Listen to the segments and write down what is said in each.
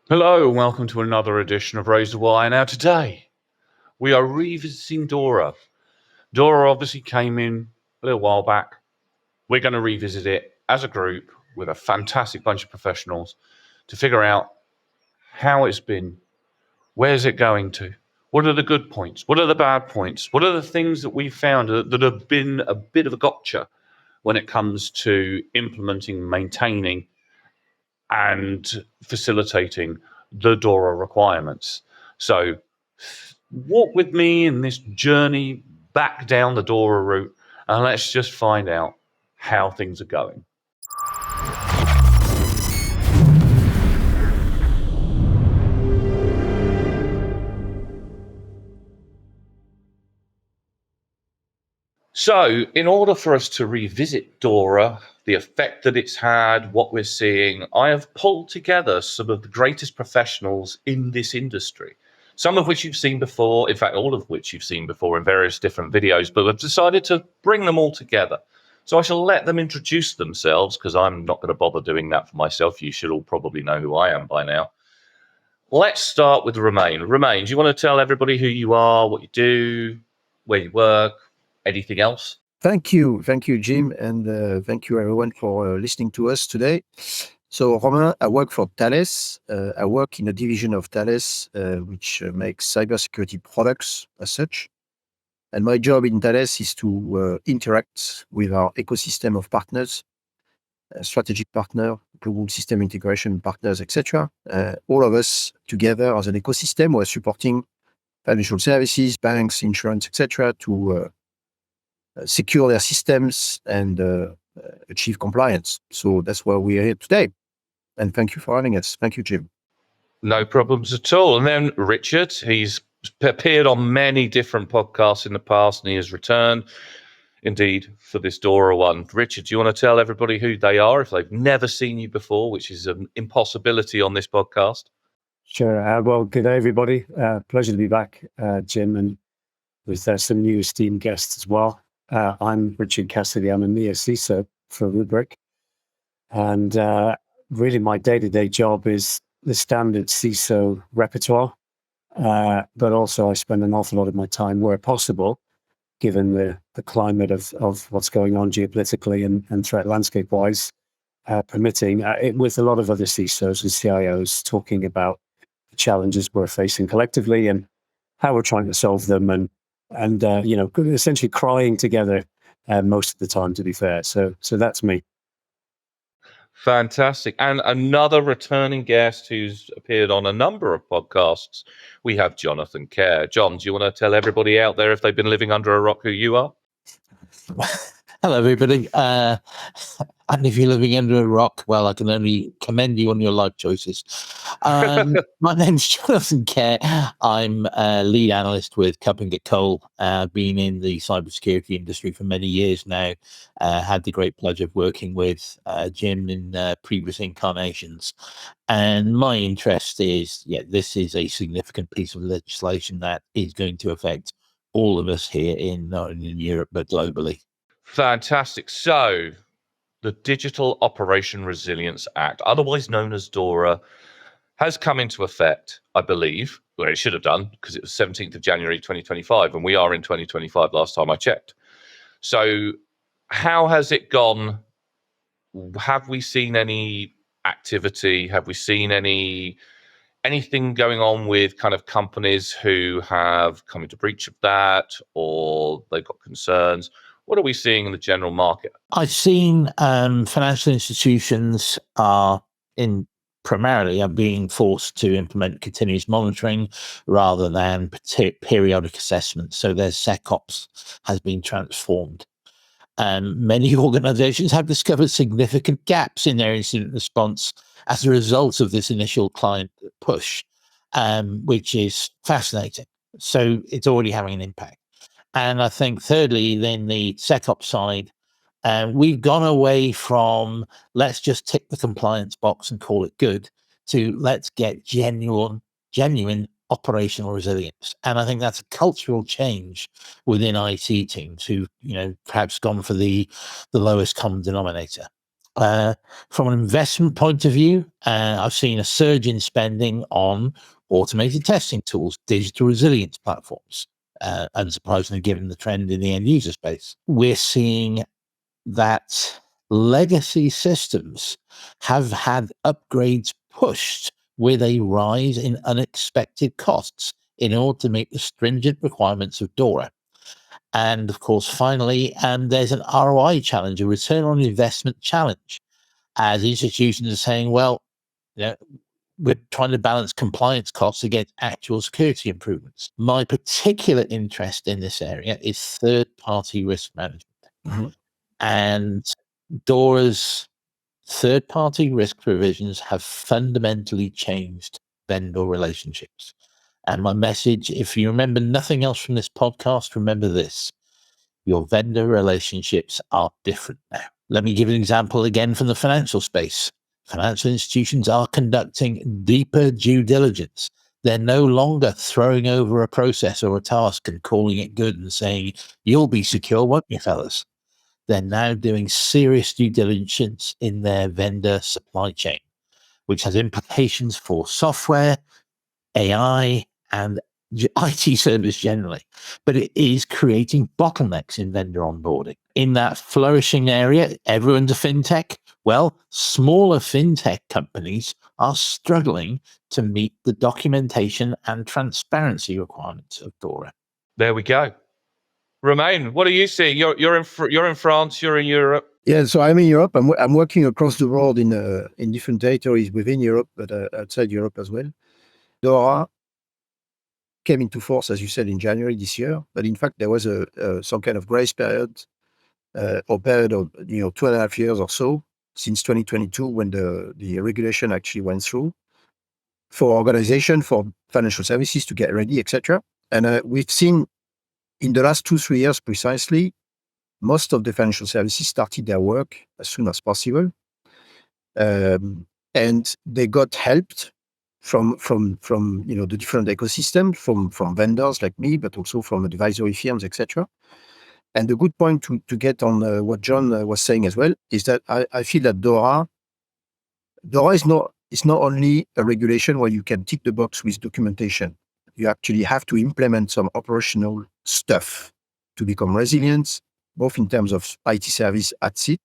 Hello and welcome to another edition of Razorwire. Now today we are revisiting DORA. DORA obviously came in a little while back. We're going to revisit it as a group with a fantastic bunch of professionals to figure out how it's been, where's it going to, what are the good points, what are the bad points, what are the things that we've found that have been a bit of a gotcha when it comes to implementing, maintaining and facilitating the DORA requirements. So walk with me in this journey back down the DORA route and let's just find out how things are going. So, in order for us to revisit DORA, the effect that it's had, what we're seeing, I have pulled together some of the greatest professionals in this industry, some of which you've seen before, in fact, all of which you've seen before in various different videos, but I've decided to bring them all together. So I shall let them introduce themselves because I'm not going to bother doing that for myself. You should all probably know who I am by now. Let's start with Romain. Romain, do you want to tell everybody who you are, what you do, where you work, anything else? Thank you, Jim, and thank you everyone for listening to us today. So, Romain, I work for Thales. I work in a division of Thales which makes cybersecurity products as such. And my job in Thales is to interact with our ecosystem of partners, strategic partner, global system integration partners, etc. All of us together as an ecosystem, we're supporting financial services, banks, insurance, etc. to secure their systems and achieve compliance. So that's why we are here today. And thank you for having us. Thank you, Jim. No problems at all. And then Richard, he's appeared on many different podcasts in the past and he has returned indeed for this DORA one. Richard, do you want to tell everybody who they are if they've never seen you before, which is an impossibility on this podcast? Sure. Well, good day, everybody. Pleasure to be back, Jim, and with some new esteemed guests as well. I'm Richard Cassidy. I'm a EMEA CISO for Rubrik. And really my day-to-day job is the standard CISO repertoire. But also I spend an awful lot of my time where possible, given the climate of what's going on geopolitically and threat landscape-wise, permitting, with a lot of other CISOs and CIOs talking about the challenges we're facing collectively and how we're trying to solve them and essentially crying together most of the time, to be fair. So that's me. Fantastic. And another returning guest who's appeared on a number of podcasts, we have Jonathan Kerr. John, do you want to tell everybody out there if they've been living under a rock who you are? Hello, everybody. And if you're living under a rock, well, I can only commend you on your life choices. My name's Jonathan Kerr. I'm a lead analyst with Cupping at Cole. Been in the cybersecurity industry for many years now. Had the great pleasure of working with Jim in previous incarnations. And my interest is, this is a significant piece of legislation that is going to affect all of us here not only in Europe, but globally. Fantastic. So, the Digital Operation Resilience Act, otherwise known as DORA, has come into effect, I believe. Well, it should have done because it was 17th of January 2025, and we are in 2025 last time I checked. So, how has it gone? Have we seen any activity? Have we seen anything going on with kind of companies who have come into breach of that, or they've got concerns? What are we seeing in the general market? I've seen financial institutions primarily are being forced to implement continuous monitoring rather than periodic assessments. So their SecOps has been transformed. Many organizations have discovered significant gaps in their incident response as a result of this initial client push, which is fascinating. So it's already having an impact. And I think thirdly, then the SecOps side, we've gone away from let's just tick the compliance box and call it good to let's get genuine operational resilience. And I think that's a cultural change within IT teams who, perhaps gone for the lowest common denominator. From an investment point of view, I've seen a surge in spending on automated testing tools, digital resilience platforms, unsurprisingly given the trend in the end user space. We're seeing that legacy systems have had upgrades pushed with a rise in unexpected costs in order to meet the stringent requirements of DORA. And of course, finally, there's an ROI challenge, a return on investment challenge, as institutions are saying, well, we're trying to balance compliance costs against actual security improvements. My particular interest in this area is third-party risk management. Mm-hmm. And DORA's third-party risk provisions have fundamentally changed vendor relationships. And my message, if you remember nothing else from this podcast, remember this: your vendor relationships are different now. Let me give an example again from the financial space. Financial institutions are conducting deeper due diligence. They're no longer throwing over a process or a task and calling it good and saying, you'll be secure, won't you, fellas? They're now doing serious due diligence in their vendor supply chain, which has implications for software, AI, and IT service generally. But it is creating bottlenecks in vendor onboarding. In that flourishing area, everyone's a fintech. Well, smaller fintech companies are struggling to meet the documentation and transparency requirements of DORA. There we go. Romain, what do you see? You're in France. You're in Europe. Yeah, so I'm in Europe. I'm working across the world in different territories within Europe, but outside Europe as well. DORA came into force, as you said, in January this year. But in fact, there was some kind of grace period or period of 2.5 years or so since 2022 when the regulation actually went through for organization, for financial services to get ready, etc. And we've seen in the last 2-3 years precisely, most of the financial services started their work as soon as possible, and they got helped from the different ecosystem, from vendors like me, but also from advisory firms, etc. And the good point to get on what John was saying as well is that I feel that DORA is not only a regulation where you can tick the box with documentation. You actually have to implement some operational stuff to become resilient, both in terms of IT service as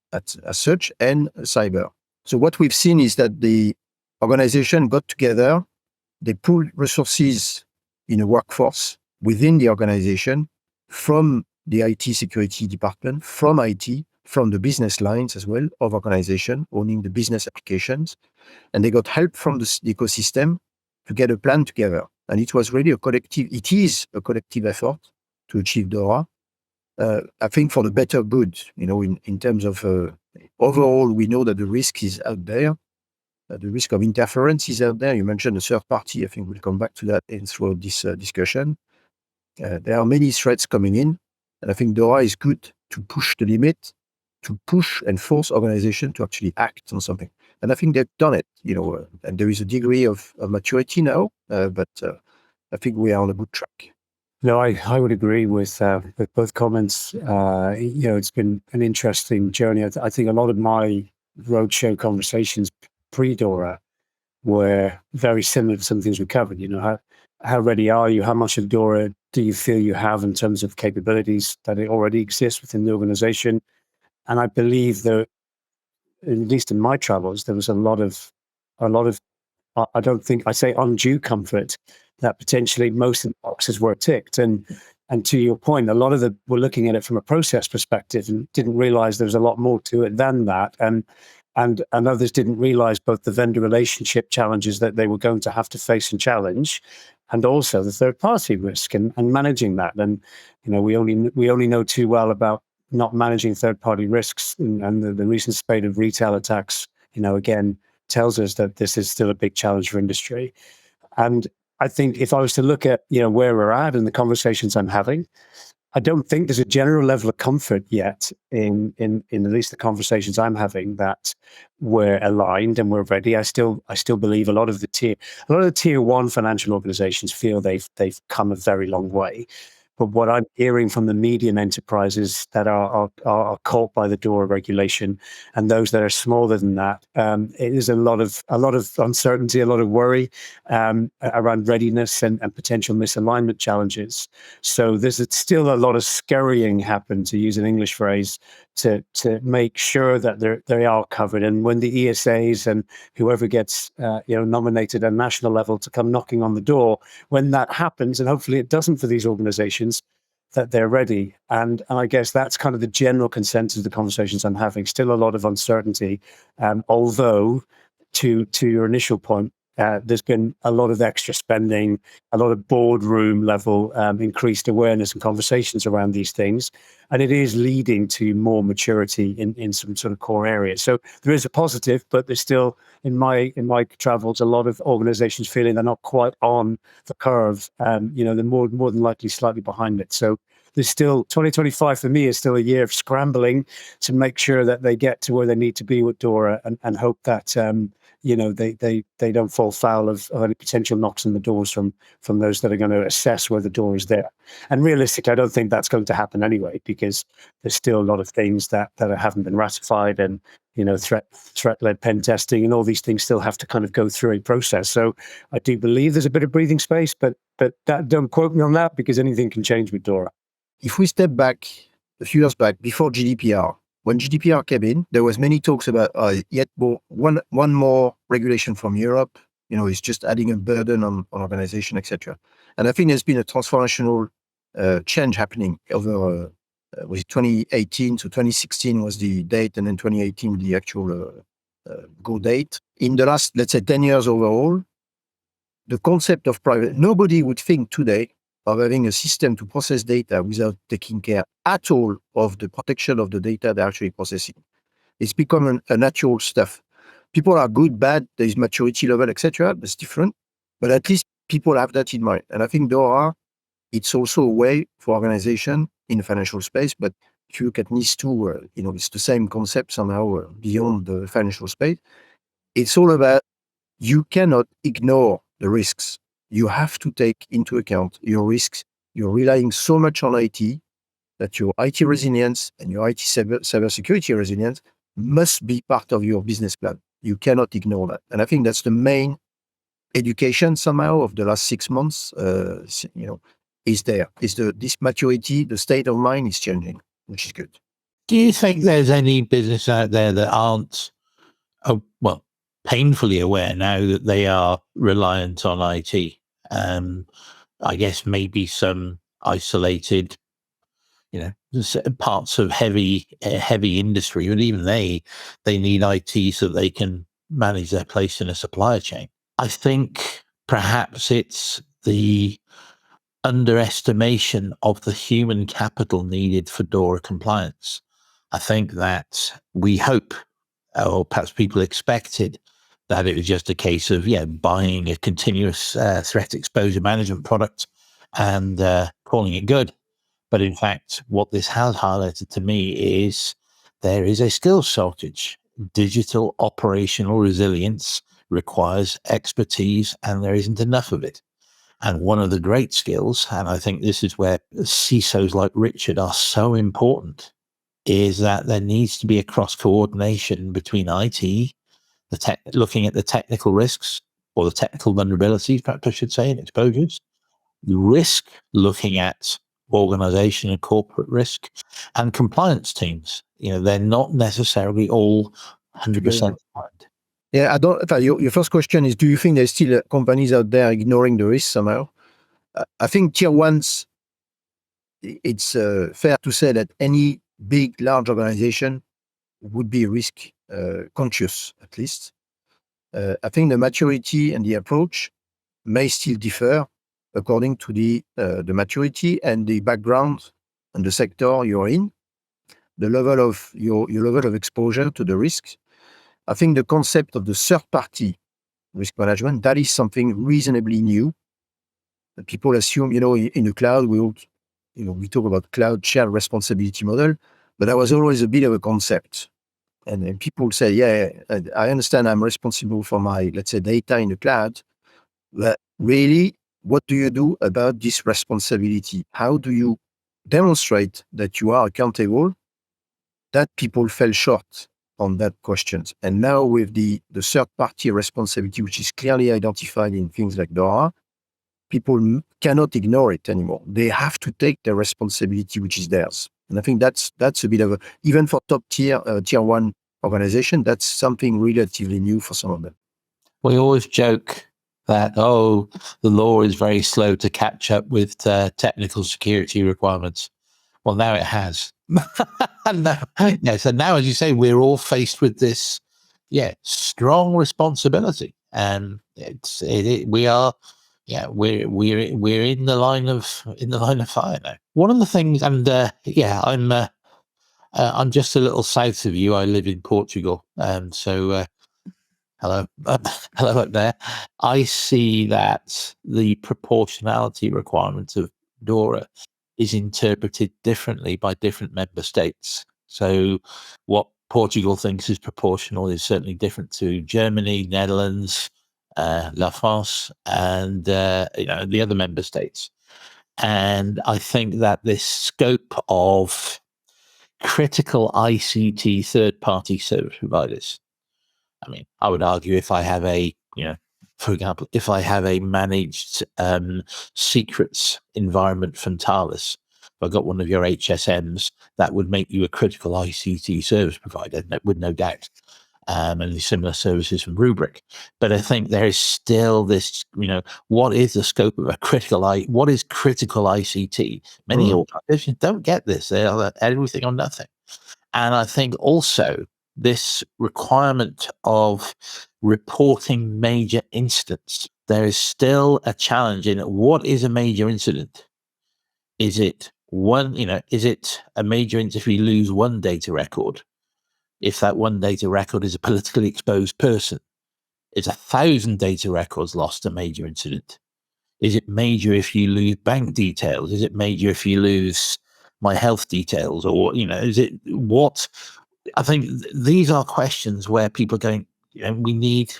such and cyber. So what we've seen is that the organization got together, they pooled resources in a workforce within the organization from the IT security department, from IT, from the business lines as well of organization owning the business applications. And they got help from the ecosystem to get a plan together. And it is a collective effort to achieve DORA. I think for the better good, in terms of overall, we know that the risk is out there. The risk of interference is out there. You mentioned a third party. I think we'll come back to that throughout this discussion. There are many threats coming in. And I think DORA is good to push the limit, to push and force organization to actually act on something. And I think they've done it, and there is a degree of maturity now, but I think we are on a good track. No, I would agree with both comments. It's been an interesting journey. I think a lot of my roadshow conversations pre-DORA were very similar to some things we covered. How ready are you? How much of DORA do you feel you have in terms of capabilities that already exist within the organization? And I believe that, at least in my travels, there was a lot of, I don't think I say undue comfort that potentially most of the boxes were ticked. And to your point, a lot of them were looking at it from a process perspective and didn't realize there was a lot more to it than that. And others didn't realize both the vendor relationship challenges that they were going to have to face and challenge, and also the third party risk and managing that. And, we only know too well about not managing third party risks, and the recent spate of retail attacks, again, tells us that this is still a big challenge for industry. And I think if I was to look at, where we're at and the conversations I'm having, I don't think there's a general level of comfort yet in at least the conversations I'm having that we're aligned and we're ready. I still believe a lot of the tier one financial organizations feel they've come a very long way. But what I'm hearing from the medium enterprises that are caught by the DORA regulation, and those that are smaller than that, it is a lot of uncertainty, a lot of worry around readiness and potential misalignment challenges. So there's still a lot of scurrying happen, to use an English phrase, to make sure that they are covered. And when the ESAs and whoever gets nominated at national level to come knocking on the door, when that happens, and hopefully it doesn't for these organizations, that they're ready. And I guess that's kind of the general consensus of the conversations I'm having. Still a lot of uncertainty, although to your initial point, there's been a lot of extra spending, a lot of boardroom level increased awareness and conversations around these things. And it is leading to more maturity in some sort of core areas. So there is a positive, but there's still, in my travels, a lot of organizations feeling they're not quite on the curve. They're more than likely slightly behind it. So there's still 2025 for me is still a year of scrambling to make sure that they get to where they need to be with DORA, and hope that they don't fall foul of any potential knocks on the doors from those that are going to assess whether DORA is there. And realistically, I don't think that's going to happen anyway, because there's still a lot of things that haven't been ratified, and threat-led pen testing and all these things still have to kind of go through a process. So I do believe there's a bit of breathing space, but that, don't quote me on that, because anything can change with DORA. If we step back a few years back, before GDPR, when GDPR came in, there was many talks about yet more, one more regulation from Europe. It's just adding a burden on organization, etc. And I think there's been a transformational change happening over was it 2018? So 2016 was the date, and then 2018 the actual go date. In the last, let's say, 10 years overall, the concept of private, nobody would think today of having a system to process data without taking care at all of the protection of the data they're actually processing. It's become a natural stuff. People are good, bad, there's maturity level, etc. That's different, but at least people have that in mind. And I think DORA, it's also a way for organization in the financial space, but if you look at NIS2, it's the same concept somehow beyond the financial space. It's all about, you cannot ignore the risks. You have to take into account your risks. You're relying so much on IT that your IT resilience and your IT cybersecurity resilience must be part of your business plan. You cannot ignore that. And I think that's the main education somehow of the last 6 months, is there. This maturity, the state of mind is changing, which is good. Do you think there's any business out there that aren't, painfully aware now that they are reliant on IT? I guess maybe some isolated, parts of heavy industry, but even they need IT so they can manage their place in a supplier chain. I think perhaps it's the underestimation of the human capital needed for DORA compliance. I think that we hope, or perhaps people expected, that it was just a case of buying a continuous threat exposure management product and calling it good. But in fact, what this has highlighted to me is there is a skills shortage. Digital operational resilience requires expertise, and there isn't enough of it. And one of the great skills, and I think this is where CISOs like Richard are so important, is that there needs to be a cross-coordination between IT, looking at the technical risks, or the technical vulnerabilities, perhaps I should say, and exposures, risk, looking at organization and corporate risk, and compliance teams. They're not necessarily all 100% aligned. Yeah, I don't. Your first question is: do you think there's still companies out there ignoring the risk somehow? I think tier ones. It's fair to say that any big, large organization would be risk conscious, at least. I think the maturity and the approach may still differ according to the maturity and the background and the sector you're in, the level of your level of exposure to the risks. I think the concept of the third-party risk management, that is something reasonably new. People assume, in the cloud, we talk about cloud shared responsibility model, but that was always a bit of a concept. And then people say, I understand I'm responsible for my, let's say, data in the cloud, but really what do you do about this responsibility? How do you demonstrate that you are accountable, that people fell short on that questions? And now with the third-party responsibility, which is clearly identified in things like DORA, people cannot ignore it anymore. They have to take the responsibility which is theirs. And I think that's a bit of a, even for top tier, tier one organization, that's something relatively new for some of them. We always joke that, the law is very slow to catch up with technical security requirements. Well, now it has. So now, as you say, we're all faced with this, strong responsibility, and we're in the line of fire now. One of the things, and I'm just a little south of you. I live in Portugal, so hello up there. I see that the proportionality requirement of DORA is interpreted differently by different member states. So what Portugal thinks is proportional is certainly different to Germany, Netherlands, La France, and the other member states. And I think that this scope of critical ICT third-party service providers, I mean, I would argue if I have for example, if I have a managed secrets environment from Thales, if I got one of your HSMs, that would make you a critical ICT service provider, with no doubt, and the similar services from Rubrik. But I think there is still this, what is the scope of what is critical ICT? Many organizations don't get this. They are everything or nothing. And I think also this requirement of reporting major incidents, there is still a challenge in what is a major incident? Is it is it a major incident if we lose one data record? If that one data record is a politically exposed person? Is 1,000 data records lost a major incident? Is it major if you lose bank details? Is it major if you lose my health details? Or, is it what? I think these are questions where people are going, we need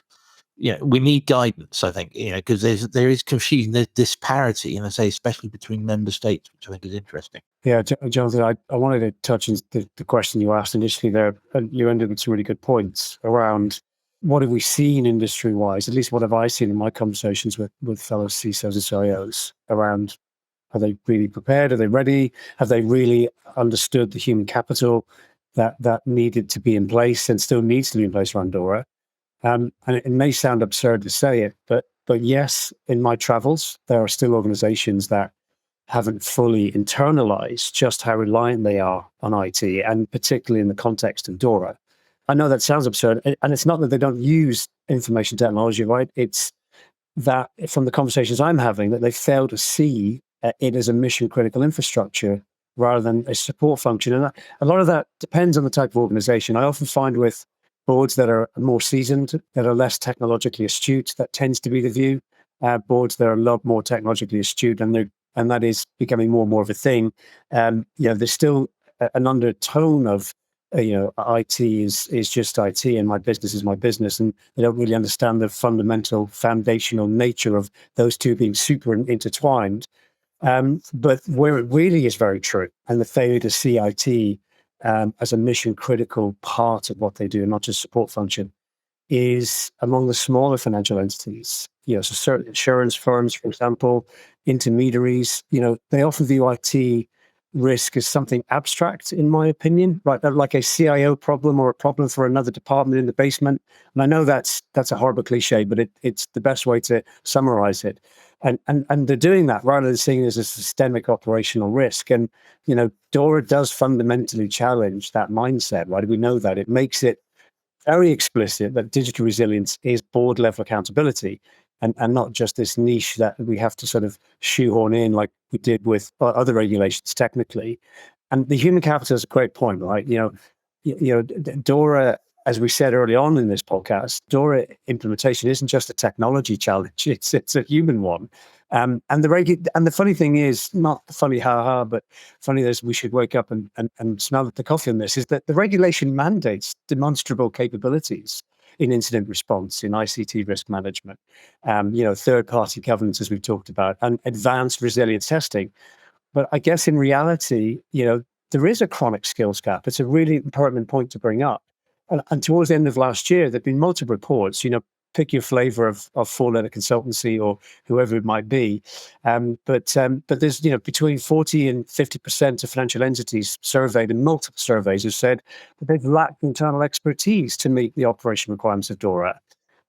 guidance, I think, because there is confusion, there's disparity, and I say especially between member states, which I think is interesting. Yeah, Jonathan, I wanted to touch on the question you asked initially there, and you ended with some really good points around what have we seen industry-wise, at least what have I seen in my conversations with fellow CISOs and CIOs around, are they really prepared? Are they ready? Have they really understood the human capital that needed to be in place and still needs to be in place around DORA? And it may sound absurd to say it, but yes, in my travels, there are still organizations that haven't fully internalized just how reliant they are on IT, and particularly in the context of DORA. I know that sounds absurd, and it's not that they don't use information technology, right? It's that from the conversations I'm having, that they fail to see it as a mission critical infrastructure rather than a support function. And a lot of that depends on the type of organization. I often find with boards that are more seasoned, that are less technologically astute, that tends to be the view. Boards that are a lot more technologically astute, and that is becoming more and more of a thing. There's still an undertone of, IT is just IT, and my business is my business, and they don't really understand the fundamental, foundational nature of those two being super intertwined. But where it really is very true, and the failure to see IT as a mission critical part of what they do, and not just support function, is among the smaller financial entities. So certain insurance firms, for example, intermediaries, they often view IT risk as something abstract, in my opinion, right? Like a CIO problem or a problem for another department in the basement. And I know that's a horrible cliche, but it's the best way to summarize it. And they're doing that rather than seeing it as a systemic operational risk. And, DORA does fundamentally challenge that mindset, right? We know that. It makes it very explicit that digital resilience is board level accountability, and not just this niche that we have to sort of shoehorn in like we did with other regulations technically. And the human capital is a great point, right? DORA, as we said early on in this podcast, DORA implementation isn't just a technology challenge; it's a human one. And the funny thing is, not funny, but funny as we should wake up and smell the coffee on this, is that the regulation mandates demonstrable capabilities. in incident response, in ICT risk management, third-party governance, as we've talked about, and advanced resilience testing. But I guess in reality, there is a chronic skills gap. It's a really important point to bring up. And towards the end of last year, there've been multiple reports, pick your flavor of four-letter consultancy or whoever it might be. But there's, between 40 and 50% of financial entities surveyed in multiple surveys have said that they've lacked internal expertise to meet the operation requirements of DORA.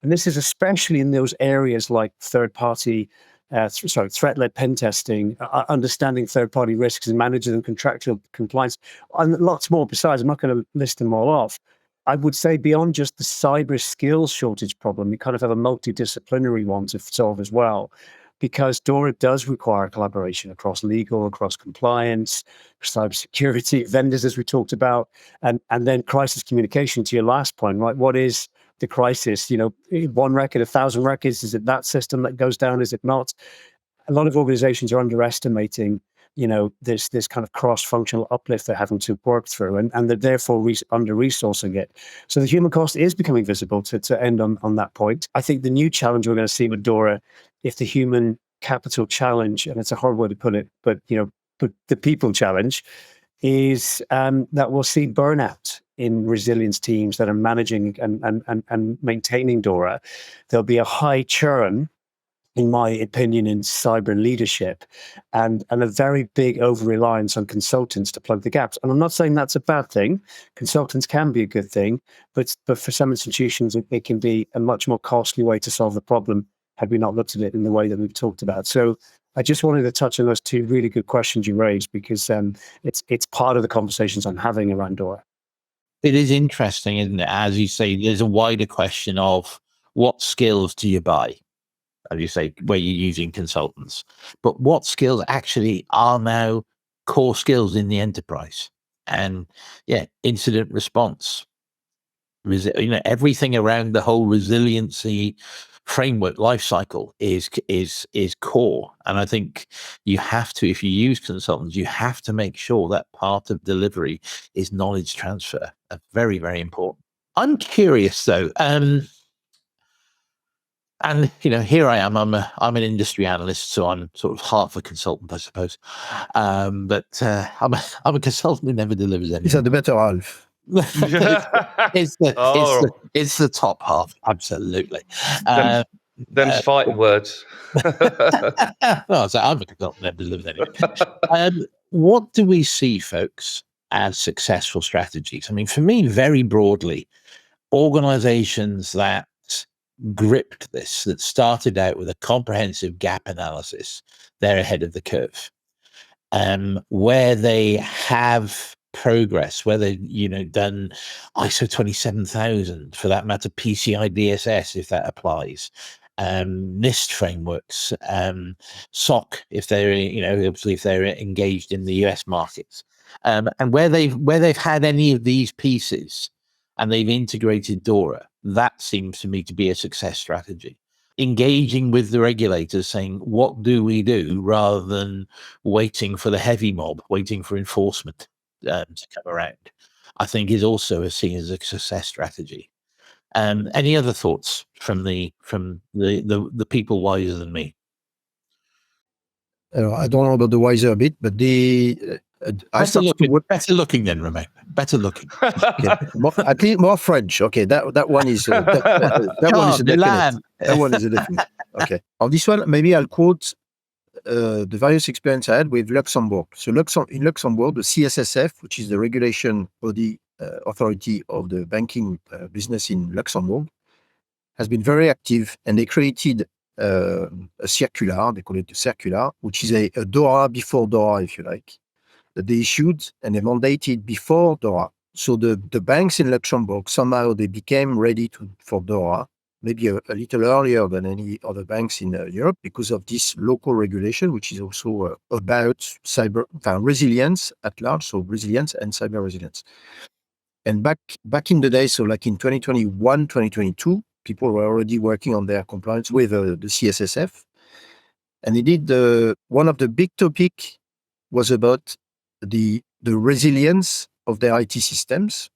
And this is especially in those areas like third-party threat-led pen testing, understanding third-party risks and managing them, contractual compliance, and lots more besides. I'm not going to list them all off. I would say beyond just the cyber skills shortage problem, you kind of have a multidisciplinary one to solve as well, because DORA does require collaboration across legal, across compliance, cybersecurity, vendors, as we talked about, and then crisis communication, to your last point, right? What is the crisis? One record, 1,000 records, is it that system that goes down? Is it not? A lot of organizations are underestimating, this kind of cross-functional uplift they're having to work through, and they're therefore under-resourcing it. So the human cost is becoming visible, to end on that point. I think the new challenge we're going to see with DORA, if the human capital challenge, and it's a hard way to put it, but the people challenge, is that we'll see burnout in resilience teams that are managing and maintaining DORA. There'll be a high churn, in my opinion, in cyber leadership, and a very big over-reliance on consultants to plug the gaps. And I'm not saying that's a bad thing. Consultants can be a good thing, but for some institutions, it can be a much more costly way to solve the problem had we not looked at it in the way that we've talked about. So I just wanted to touch on those two really good questions you raised, because it's part of the conversations I'm having around DORA. It is interesting, isn't it? As you say, there's a wider question of what skills do you buy? As you say, where you're using consultants, but what skills actually are now core skills in the enterprise? And incident response, everything around the whole resiliency framework lifecycle is core. And I think you have to, if you use consultants, you have to make sure that part of delivery is knowledge transfer. Very, very important. I'm curious though. And here I am. I'm an industry analyst, so I'm sort of half a consultant, I suppose. But I'm a consultant who never delivers anything. Is that the better half? It's the top half, absolutely. Them's fighting words. Well, so I'm a consultant who never delivers anything. What do we see, folks, as successful strategies? I mean, for me, very broadly, organizations that gripped this, that started out with a comprehensive gap analysis, they're ahead of the curve. Where they have progress, where they've done ISO 27000, for that matter, PCI DSS, if that applies, NIST frameworks, SOC, if they're obviously if they're engaged in the US markets, and where they've had any of these pieces and they've integrated DORA, that seems to me to be a success strategy. Engaging with the regulators, saying, what do we do, rather than waiting for the heavy mob, waiting for enforcement to come around, I think is also seen as a success strategy. Any other thoughts from the people wiser than me? I don't know about the wiser bit, but better looking then, Romain. Better looking. Okay. I think more French. Okay, that one is that one is a definite. That one is a definite. Okay. On this one, maybe I'll quote the various experience I had with Luxembourg. So in Luxembourg, the CSSF, which is the regulation body authority of the banking business in Luxembourg, has been very active, and they created a circular. They call it a circular, which is a DORA before DORA, if you like, that they issued and they mandated before DORA. So the banks in Luxembourg, somehow they became ready for DORA, maybe a little earlier than any other banks in Europe, because of this local regulation, which is also about cyber resilience at large, so resilience and cyber resilience. And back in the day, so like in 2021, 2022, people were already working on their compliance with the CSSF. And indeed, one of the big topic was about the resilience of their IT systems.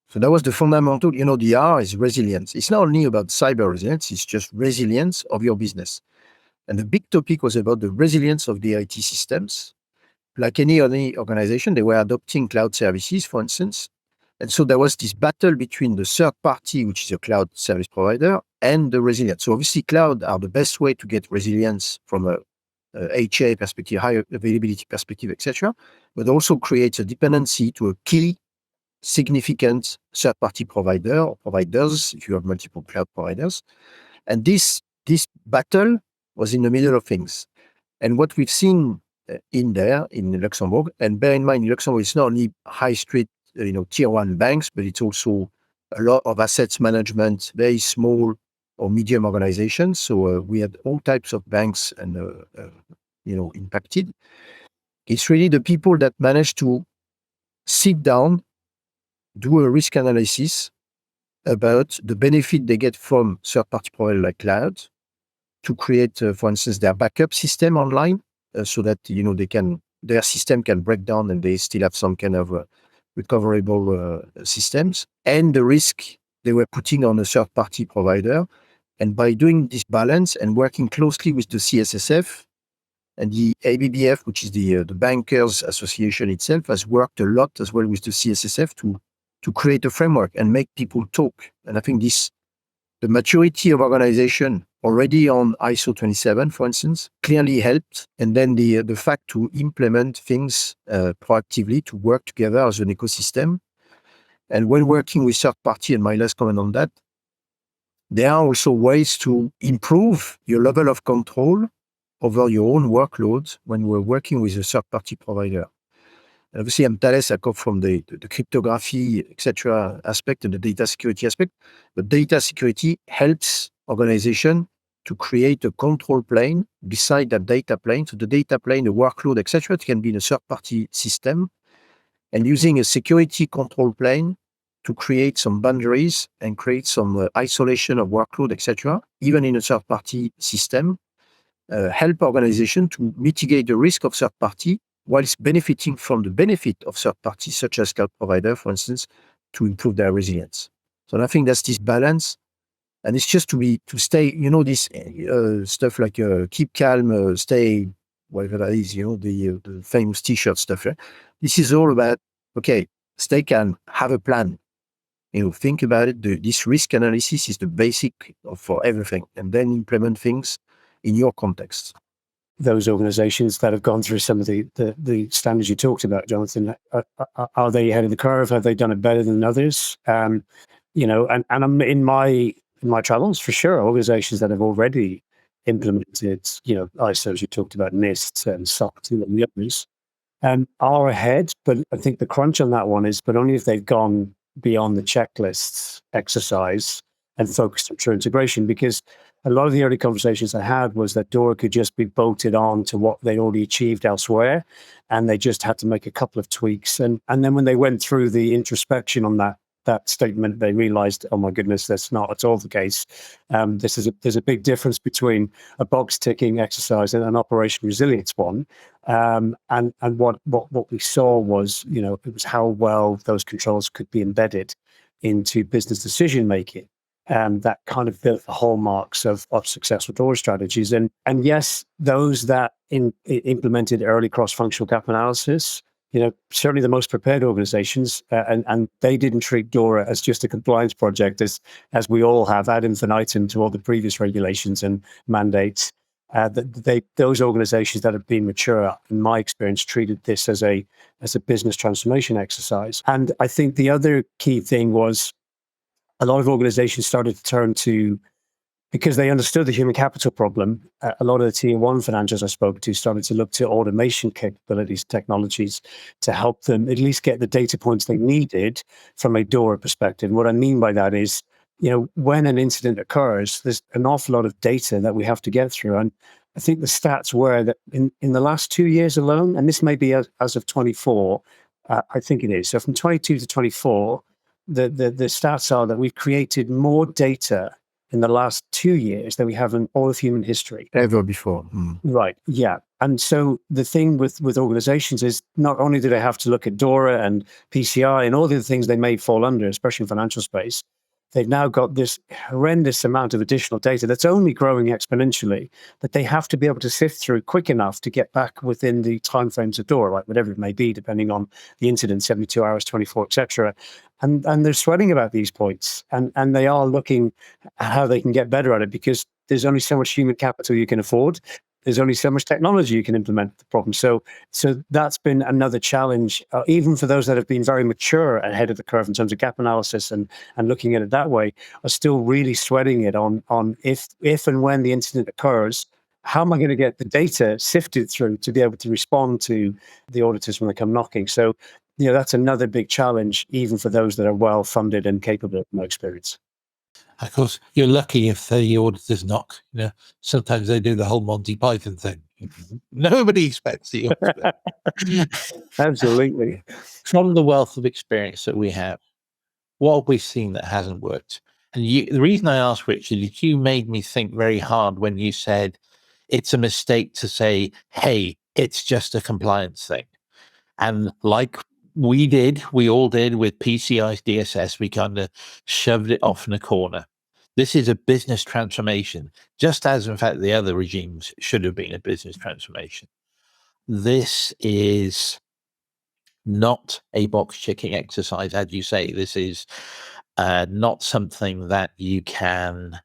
So that was the fundamental, the R is resilience. It's not only about cyber resilience, it's just resilience of your business. And the big topic was about the resilience of the IT systems. Like any other organization, they were adopting cloud services, for instance. And so there was this battle between the third party, which is a cloud service provider, and the resilience. So obviously cloud are the best way to get resilience from a HA perspective, high availability perspective, etc., but also creates a dependency to a key significant third-party provider or providers, if you have multiple cloud providers. And this battle was in the middle of things. And what we've seen in Luxembourg, and bear in mind, in Luxembourg, it's not only high street, tier one banks, but it's also a lot of assets management, very small or medium organizations. So we had all types of banks and, impacted. It's really the people that managed to sit down, do a risk analysis about the benefit they get from third-party provider like cloud to create, for instance, their backup system online so that, their system can break down and they still have some kind of recoverable systems, and the risk they were putting on a third-party provider. And by doing this balance and working closely with the CSSF and the ABBF, which is the Bankers Association itself, has worked a lot as well with the CSSF to create a framework and make people talk. And I think the maturity of organization already on ISO 27, for instance, clearly helped. And then the fact to implement things proactively, to work together as an ecosystem. And when working with third party, and my last comment on that, there are also ways to improve your level of control over your own workload when we're working with a third-party provider. And obviously, I'm Thales, I come from the cryptography, etc. aspect and the data security aspect. But data security helps organization to create a control plane beside that data plane. So the data plane, the workload, etc., it can be in a third-party system. And using a security control plane to create some boundaries and create some isolation of workload, etc., even in a third-party system, help organization to mitigate the risk of third-party whilst benefiting from the benefit of third-party, such as cloud provider, for instance, to improve their resilience. So I think that's this balance. And it's just to stay, this stuff like keep calm, stay, whatever that is, the famous T-shirt stuff. Right? This is all about, okay, stay calm, have a plan. Think about it. This risk analysis is the basic for everything, and then implement things in your context. Those organizations that have gone through some of the standards you talked about, Jonathan, are they ahead of the curve? Have they done it better than others? And I'm in my travels, for sure, organizations that have already implemented, ISOs you talked about, NIST and SOC 2 and the others, are ahead. But I think the crunch on that one is, but only if they've gone beyond the checklists exercise and focused on true integration, because a lot of the early conversations I had was that DORA could just be bolted on to what they already achieved elsewhere, and they just had to make a couple of tweaks. And then when they went through the introspection on that statement, they realized, oh my goodness, that's not at all the case. There's a big difference between a box ticking exercise and an operation resilience one. And what we saw was, it was how well those controls could be embedded into business decision making. That kind of built the hallmarks of successful DORA strategies. And yes, those that implemented early cross-functional gap analysis, certainly the most prepared organizations, and they didn't treat DORA as just a compliance project, as we all have ad infinitum to all the previous regulations and mandates. Those organizations that have been mature, in my experience, treated this as a business transformation exercise. And I think the other key thing was a lot of organizations started to turn to, because they understood the human capital problem, a lot of the tier one financials I spoke to started to look to automation capabilities, technologies to help them at least get the data points they needed from a DORA perspective. And what I mean by that is, when an incident occurs, there's an awful lot of data that we have to get through. And I think the stats were that in the last 2 years alone, and this may be as of 24, I think it is. So from 22 to 24, the stats are that we've created more data in the last 2 years than we have in all of human history. Ever before. Right. Yeah. And so the thing with organizations is not only do they have to look at DORA and PCI and all the other things they may fall under, especially in financial space, they've now got this horrendous amount of additional data that's only growing exponentially that they have to be able to sift through quick enough to get back within the timeframes of DORA, right? Whatever it may be, depending on the incident, 72 hours, 24, etc. And they're sweating about these points, and they are looking at how they can get better at it, because there's only so much human capital you can afford. There's only so much technology you can implement the problem. So that's been another challenge, even for those that have been very mature ahead of the curve in terms of gap analysis and looking at it that way, are still really sweating it on if and when the incident occurs, how am I going to get the data sifted through to be able to respond to the auditors when they come knocking? So, that's another big challenge, even for those that are well funded and capable, in my experience. Of course, you're lucky if the auditors knock. Sometimes they do the whole Monty Python thing. Nobody expects the auditor. Absolutely. From the wealth of experience that we have, what have we seen that hasn't worked? And the reason I asked, Richard, is you made me think very hard when you said it's a mistake to say, hey, it's just a compliance thing. And like we all did with PCI's DSS, we kind of shoved it off in a corner. This is a business transformation, just as, in fact, the other regimes should have been a business transformation. This is not a box-checking exercise, as you say. This is not something that you can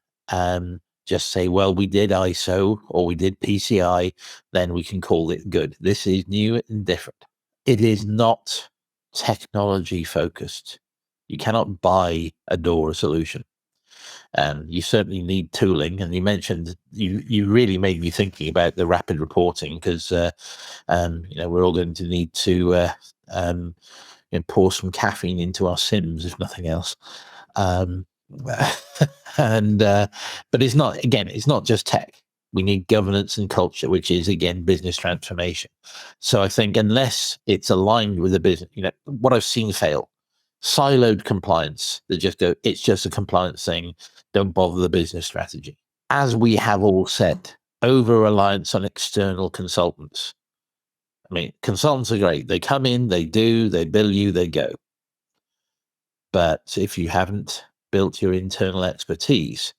just say, well, we did ISO or we did PCI, then we can call it good. This is new and different. It is not technology focused. You cannot buy a DORA solution. You certainly need tooling. And you mentioned, you really made me thinking about the rapid reporting, because we're all going to need to pour some caffeine into our Sims, if nothing else. But it's not just tech. We need governance and culture, which is, again, business transformation. So I think unless it's aligned with the business, what I've seen fail, siloed compliance, that just go, it's just a compliance thing, don't bother the business strategy. As we have all said, over-reliance on external consultants. I mean, consultants are great. They come in, they do, they bill you, they go. But if you haven't built your internal expertise,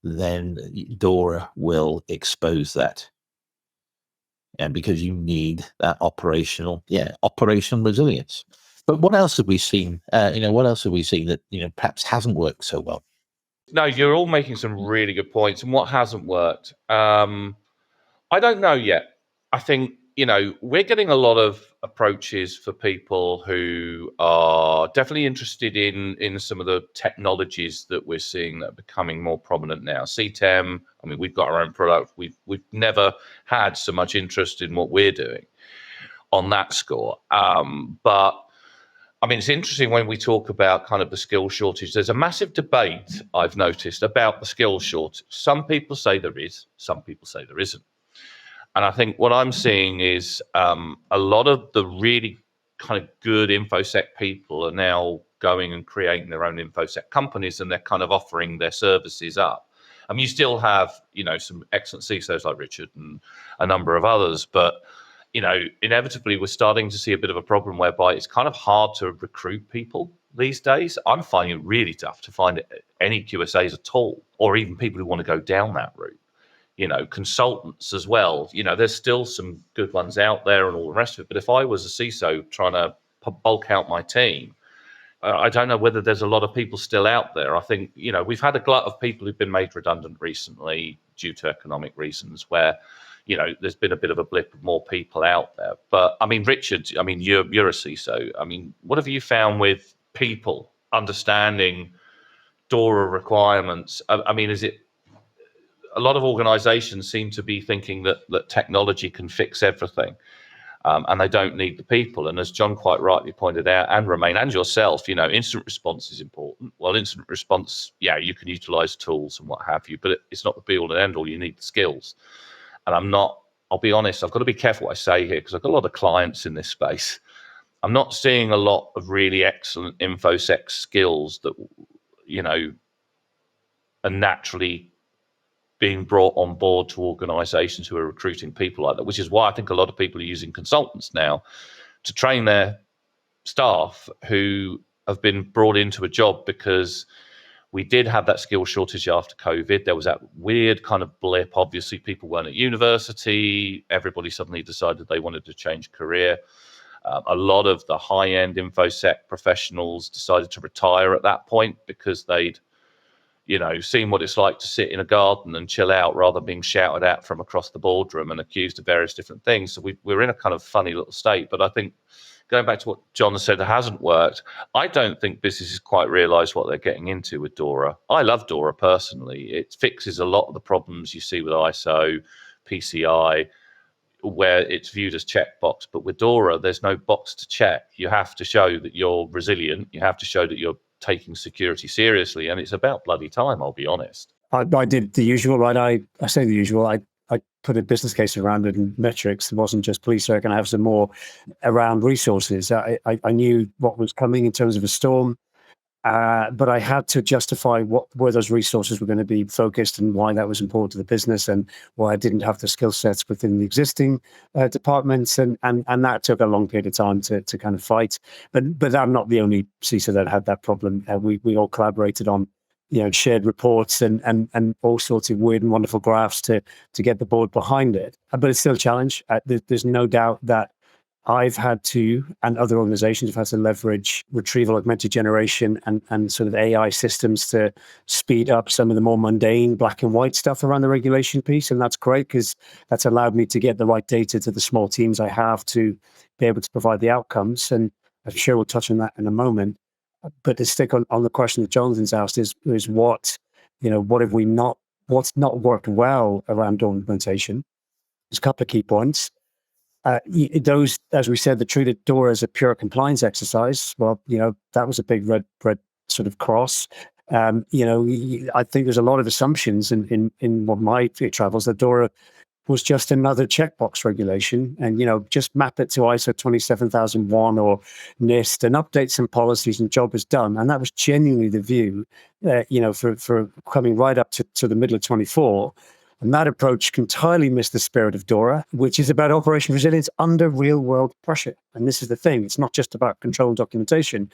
then DORA will expose that. And because you need that operational resilience. But what else have we seen? What else have we seen that perhaps hasn't worked so well? No, you're all making some really good points. And what hasn't worked? I don't know yet. I think we're getting a lot of approaches for people who are definitely interested in some of the technologies that we're seeing that are becoming more prominent now. CTEM, I mean, we've got our own product. We've never had so much interest in what we're doing on that score. But I mean, it's interesting when we talk about kind of the skill shortage. There's a massive debate I've noticed about the skill shortage. Some people say there is, some people say there isn't. And I think what I'm seeing is a lot of the really kind of good InfoSec people are now going and creating their own InfoSec companies, and they're kind of offering their services up. I mean, you still have, some excellent CISOs like Richard and a number of others, but, inevitably we're starting to see a bit of a problem whereby it's kind of hard to recruit people these days. I'm finding it really tough to find any QSAs at all, or even people who want to go down that route. Consultants as well. There's still some good ones out there and all the rest of it. But if I was a CISO trying to bulk out my team, I don't know whether there's a lot of people still out there. I think, we've had a glut of people who've been made redundant recently due to economic reasons where, there's been a bit of a blip of more people out there. But I mean, Richard, you're a CISO. I mean, what have you found with people understanding DORA requirements? I mean, is it, a lot of organizations seem to be thinking that technology can fix everything, and they don't need the people. And as John quite rightly pointed out, and Romain and yourself, incident response is important. Well, incident response, you can utilize tools and what have you, but it's not the be all and end all. You need the skills. And I'll be honest, I've got to be careful what I say here, because I've got a lot of clients in this space. I'm not seeing a lot of really excellent InfoSec skills that, are naturally being brought on board to organizations who are recruiting people like that, which is why I think a lot of people are using consultants now to train their staff who have been brought into a job, because we did have that skill shortage after COVID. There was that weird kind of blip. Obviously, people weren't at university. Everybody suddenly decided they wanted to change career. A lot of the high-end InfoSec professionals decided to retire at that point because they'd, seen what it's like to sit in a garden and chill out rather than being shouted at from across the boardroom and accused of various different things. So we're in a kind of funny little state. But I think, going back to what John has said, hasn't worked. I don't think businesses quite realise what they're getting into with DORA. I love DORA personally. It fixes a lot of the problems you see with ISO, PCI, where it's viewed as checkbox. But with DORA, there's no box to check. You have to show that you're resilient. You have to show that you're taking security seriously. And it's about bloody time, I'll be honest. I did the usual, right? I say the usual. I put a business case around it and metrics. It wasn't just police work, and I have some more around resources. I knew what was coming in terms of a storm, but I had to justify where those resources were going to be focused and why that was important to the business, and why I didn't have the skill sets within the existing departments, and that took a long period of time to kind of fight. But I'm not the only CISO that had that problem. We all collaborated on shared reports and all sorts of weird and wonderful graphs to get the board behind it. But it's still a challenge. There's no doubt that I've had to, and other organizations have had to, leverage retrieval augmented generation and sort of AI systems to speed up some of the more mundane black and white stuff around the regulation piece. And that's great, because that's allowed me to get the right data to the small teams I have to be able to provide the outcomes. And I'm sure we'll touch on that in a moment. But to stick on the question that Jonathan's asked is what's not worked well around DORA implementation? There's a couple of key points. Those, as we said, that treated DORA as a pure compliance exercise. Well, that was a big red sort of cross. I think there's a lot of assumptions in my travels that DORA was just another checkbox regulation, and just map it to ISO 27001 or NIST and update some policies and job is done. And that was genuinely the view, for coming right up to the middle of 24. And that approach entirely missed the spirit of DORA, which is about operation resilience under real world pressure. And this is the thing, it's not just about control and documentation.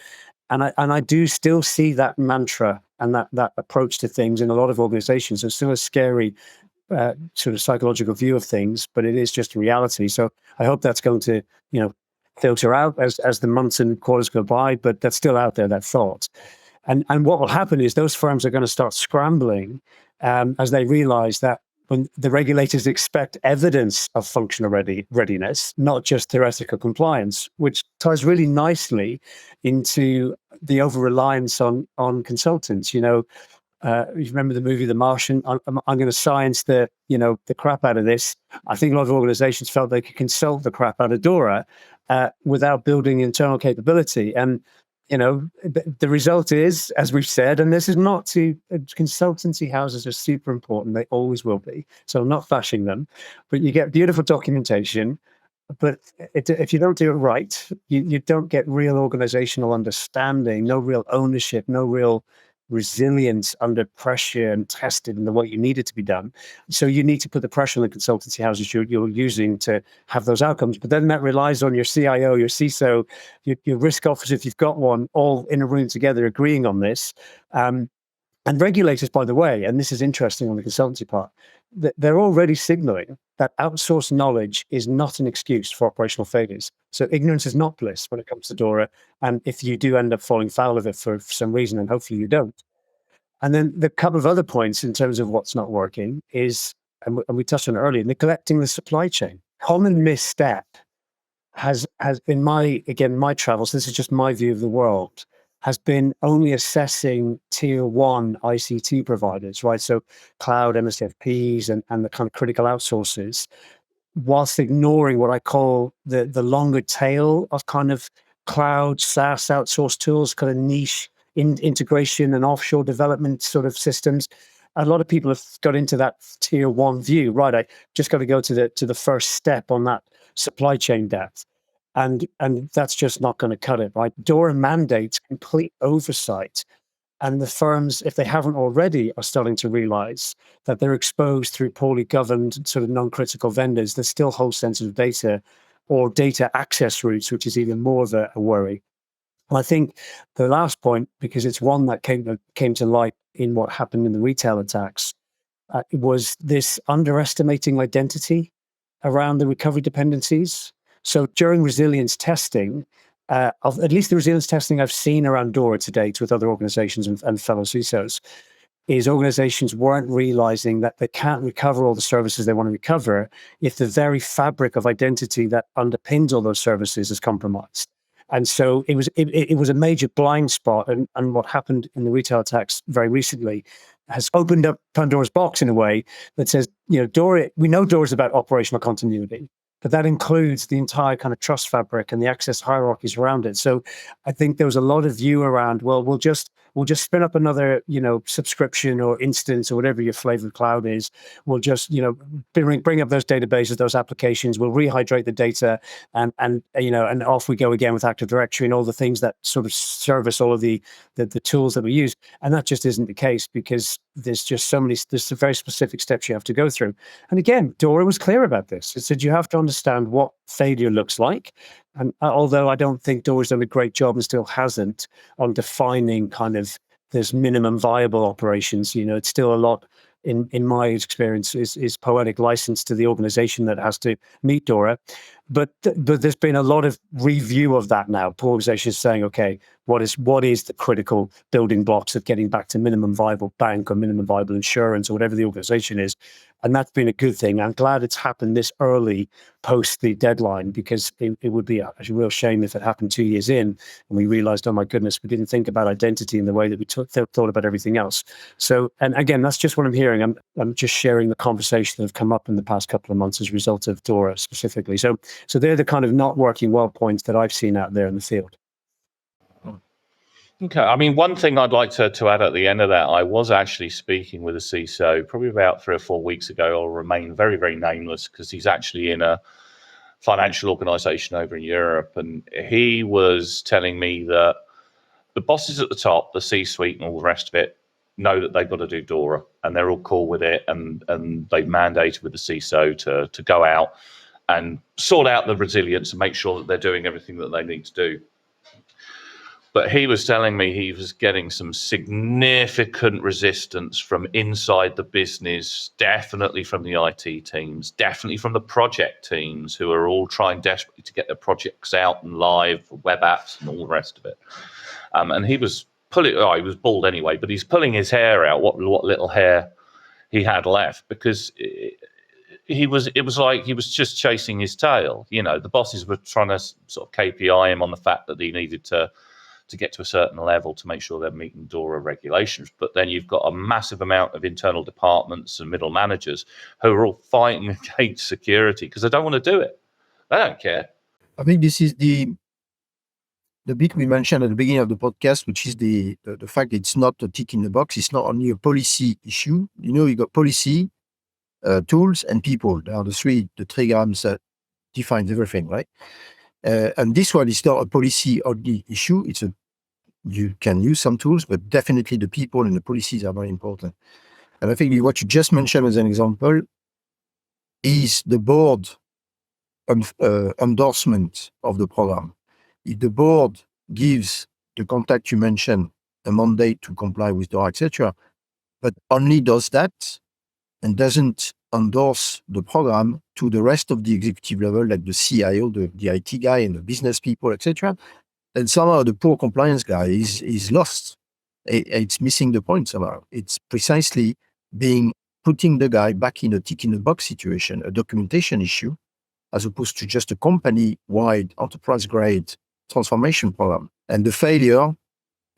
And I do still see that mantra and that approach to things in a lot of organizations. It's still a scary sort of psychological view of things, but it is just a reality. So I hope that's going to, filter out as the months and quarters go by, but that's still out there, that thought. And what will happen is those firms are going to start scrambling as they realize that when the regulators expect evidence of functional readiness, not just theoretical compliance, which ties really nicely into the over-reliance on consultants. You remember the movie The Martian? I'm going to science the crap out of this. I think a lot of organizations felt they could consult the crap out of DORA without building internal capability. And the result is, as we've said, and this is not to consultancy houses are super important. They always will be. So I'm not bashing them, but you get beautiful documentation. But if you don't do it right, you don't get real organizational understanding, no real ownership, no real resilience under pressure and tested in the way you need it to be done. So you need to put the pressure on the consultancy houses you're using to have those outcomes. But then that relies on your CIO, your CISO, your risk officer, if you've got one, all in a room together agreeing on this. And regulators, by the way, and this is interesting on the consultancy part, they're already signaling that outsourced knowledge is not an excuse for operational failures. So ignorance is not bliss when it comes to DORA. And if you do end up falling foul of it for some reason, and hopefully you don't. And then the couple of other points in terms of what's not working is, and we touched on it earlier, neglecting the supply chain. Common misstep has been my travels, this is just my view of the world, has been only assessing tier one ICT providers, right? So cloud MSFPs and the kind of critical outsources, whilst ignoring what I call the longer tail of kind of cloud SaaS outsourced tools, kind of niche integration and offshore development sort of systems. A lot of people have got into that tier one view, right? I just got to go to the first step on that supply chain depth. And that's just not going to cut it, right? DORA mandates complete oversight And the firms, if they haven't already, are starting to realize that they're exposed through poorly governed sort of non-critical vendors that still hold sensitive data, or data access routes, which is even more of a worry. And I think the last point, because it's one that came to light in what happened in the retail attacks, was this underestimating identity around the recovery dependencies. So during resilience testing, of at least the resilience testing I've seen around DORA to date with other organizations and fellow CISOs, is organizations weren't realizing that they can't recover all the services they want to recover if the very fabric of identity that underpins all those services is compromised. And so it was a major blind spot. And what happened in the retail attacks very recently has opened up Pandora's box in a way that says, DORA, we know DORA is about operational continuity, but that includes the entire kind of trust fabric and the access hierarchies around it. So I think there was a lot of view around, well, we'll just spin up another, subscription or instance or whatever your flavor of cloud is. We'll just, bring up those databases, those applications. We'll rehydrate the data, and off we go again with Active Directory and all the things that sort of service all of the tools that we use. And that just isn't the case, because there's some very specific steps you have to go through. And again, DORA was clear about this. It said you have to understand what failure looks like. And although I don't think DORA's done a great job, and still hasn't, on defining kind of this minimum viable operations, it's still a lot, in my experience, is poetic license to the organization that has to meet DORA. But there's been a lot of review of that now. Organizations saying, okay, what is the critical building blocks of getting back to minimum viable bank or minimum viable insurance or whatever the organization is. And that's been a good thing. I'm glad it's happened this early post the deadline, because it would be a real shame if it happened 2 years in and we realized, oh my goodness, we didn't think about identity in the way that we thought about everything else. So, and again, that's just what I'm hearing. I'm just sharing the conversation that have come up in the past couple of months as a result of DORA specifically. So they're the kind of not working well points that I've seen out there in the field. Okay. I mean, one thing I'd like to add at the end of that, I was actually speaking with a CISO probably about 3 or 4 weeks ago. I'll remain very, very nameless, because he's actually in a financial organization over in Europe. And he was telling me that the bosses at the top, the C-suite and all the rest of it, know that they've got to do DORA, and they're all cool with it. And they've mandated with the CISO to go out and sort out the resilience and make sure that they're doing everything that they need to do. But he was telling me he was getting some significant resistance from inside the business, definitely from the IT teams, definitely from the project teams, who are all trying desperately to get their projects out and live, web apps and all the rest of it. And he was he was bald anyway, but he's pulling his hair out, what little hair he had left, because it was like he was just chasing his tail. The bosses were trying to sort of KPI him on the fact that he needed to get to a certain level to make sure they're meeting DORA regulations. But then you've got a massive amount of internal departments and middle managers who are all fighting against security because they don't want to do it. They don't care. I think this is the bit we mentioned at the beginning of the podcast, which is the fact that it's not a tick in the box. It's not only a policy issue. You got policy, tools, and people. There are the three grams that defines everything, right? And this one is not a policy only issue. You can use some tools, but definitely the people and the policies are very important. And I think what you just mentioned as an example is the board endorsement of the program. If the board gives the contact you mentioned a mandate to comply with DORA, etc., but only does that and doesn't endorse the program to the rest of the executive level, like the CIO, the IT guy, and the business people, etc., then somehow the poor compliance guy is lost. It's missing the point somehow. It's precisely putting the guy back in a tick in the box situation, a documentation issue, as opposed to just a company-wide enterprise-grade transformation program. And the failure,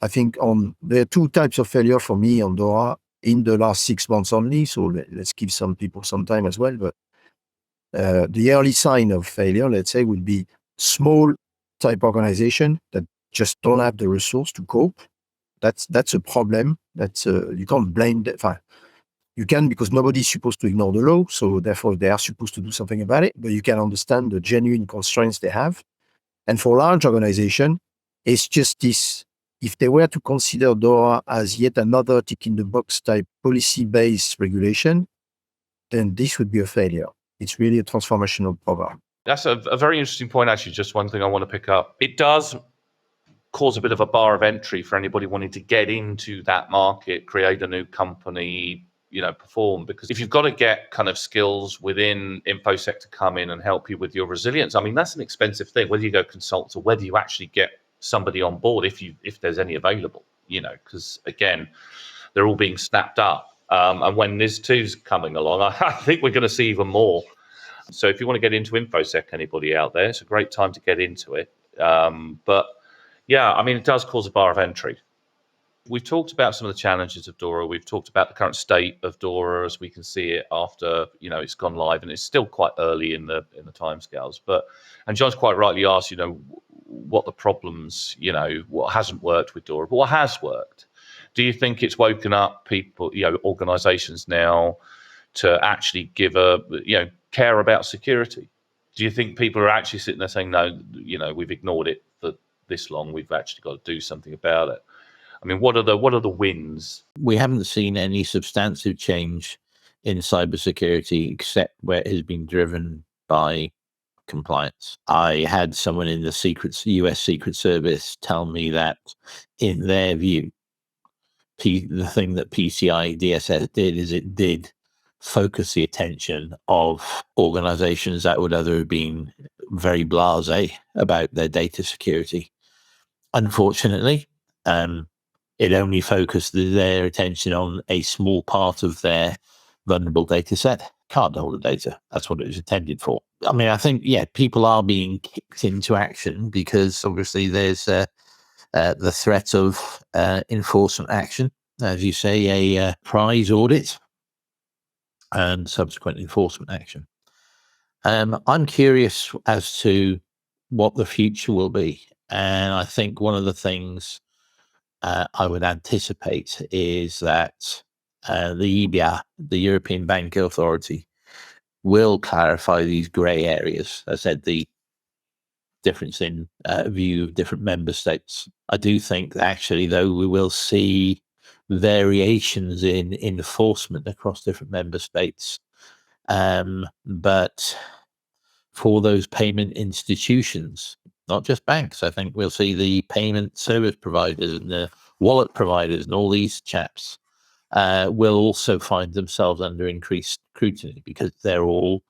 I think there are two types of failure for me on DORA in the last 6 months only. So let's give some people some time as well. But the early sign of failure, let's say, would be small type organization that just don't have the resource to cope. That's a problem. You can't blame them. You can, because nobody's supposed to ignore the law, so therefore they are supposed to do something about it, but you can understand the genuine constraints they have. And for large organization, it's just this if they were to consider DORA as yet another tick-in-the-box type policy-based regulation, then this would be a failure. It's really a transformational program. That's a very interesting point, actually. Just one thing I want to pick up. It does cause a bit of a bar of entry for anybody wanting to get into that market, create a new company, perform. Because if you've got to get kind of skills within InfoSec to come in and help you with your resilience, I mean, that's an expensive thing, whether you go consult or whether you actually get somebody on board, if there's any available, because again, they're all being snapped up. And when NIS2's coming along, I think we're going to see even more. So if you want to get into InfoSec, anybody out there, it's a great time to get into it. But yeah, I mean, it does cause a bar of entry. We've talked about some of the challenges of DORA. We've talked about the current state of DORA as we can see it after, it's gone live, and it's still quite early in the timescales. And John's quite rightly asked, what the problems, what hasn't worked with DORA, but what has worked. Do you think it's woken up people, organizations now to actually give care about security? Do you think people are actually sitting there saying, no, we've ignored it for this long, we've actually got to do something about it? I mean, what are the wins? We haven't seen any substantive change in cybersecurity except where it has been driven by compliance. I had someone in the US Secret Service tell me that, in their view, the thing that PCI DSS did is it did focus the attention of organizations that would other have been very blasé about their data security. Unfortunately, it only focused their attention on a small part of their vulnerable data set. Cardholder data. That's what it was intended for. I mean, I think, people are being kicked into action because obviously there's the threat of enforcement action, as you say, a prize audit and subsequent enforcement action. I'm curious as to what the future will be. And I think one of the things I would anticipate is that the EBA, the European Banking Authority, will clarify these grey areas. As I said, the difference in view of different member states. I do think that actually, though, we will see variations in enforcement across different member states. But for those payment institutions, not just banks, I think we'll see the payment service providers and the wallet providers and all these chaps will also find themselves under increased scrutiny because they're all,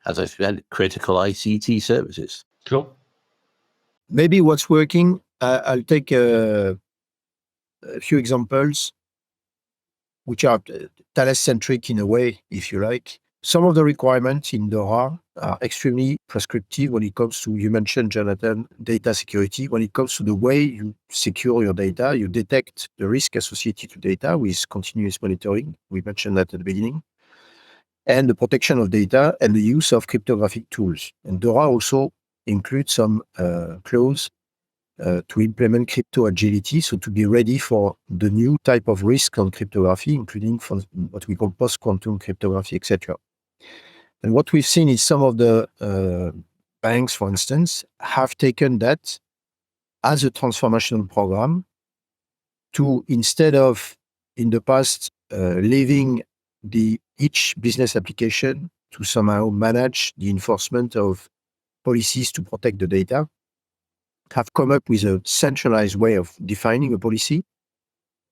as I said, critical ICT services. Cool. Maybe what's working, I'll take a few examples which are Thales-centric in a way, if you like. Some of the requirements in DORA are extremely prescriptive when it comes to, you mentioned, Jonathan, data security. When it comes to the way you secure your data, you detect the risk associated to data with continuous monitoring. We mentioned that at the beginning. And the protection of data and the use of cryptographic tools. And DORA also includes some clause to implement crypto agility, so to be ready for the new type of risk on cryptography, including for what we call post-quantum cryptography, etc. And what we've seen is some of the banks, for instance, have taken that as a transformational program to, instead of in the past leaving each business application to somehow manage the enforcement of policies to protect the data, have come up with a centralized way of defining a policy,